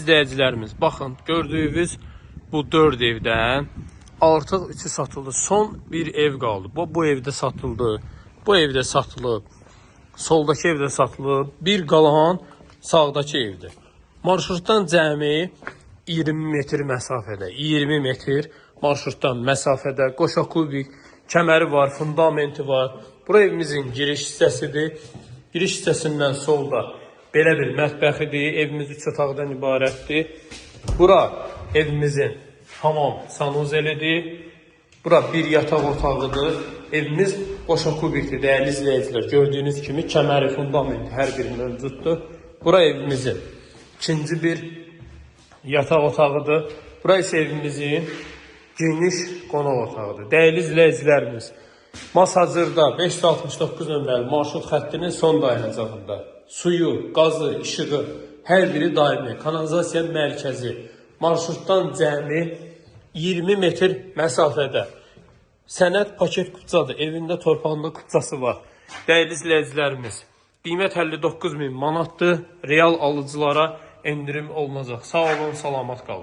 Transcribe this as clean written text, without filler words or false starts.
İzləyicilərimiz, baxın, gördüyünüz bu 4 evdən artıq 3'ü satıldı. Son bir ev qaldı. Bu evdə satıldı. Bu evdə satılıb. Soldakı evdə satılıb. Bir qalan sağdakı evdir. Marşrutdan cəmi 20 metr məsafədə. 20 metr marşrutdan məsafədə. Qoşa kubik kəməri var, fundamenti var. Bura evimizin giriş hissəsidir. Giriş hissəsindən solda belə bir mətbəxidir. Evimiz 3 otaqdan ibarətdir. Bura evimizin hamam sanuzelidir. Bura bir yataq otağıdır. Evimiz qoşa kubikdir. Dəyərli izləyicilər, gördüyünüz kimi kəməri, fundamenti hər biri mövcuddur. Bura evimizin ikinci bir yataq otağıdır. Bura isə evimizin geniş qonaq otağıdır. Dəyərli izləyicilərimiz, Masazırda 569 nömrəli marşrut xəttinin son dayanacağında suyu, qazı, işığı hər biri daimi, kanalizasiya mərkəzi, marşrutdan cəmi 20 metr məsafədə. Sənəd paket kupçadır, evində torpağında kupçası var. Dəyərli izləyicilərimiz, qiymət 59.000 manatdır, real alıcılara endirim olunacaq. Sağ olun, salamat qalın.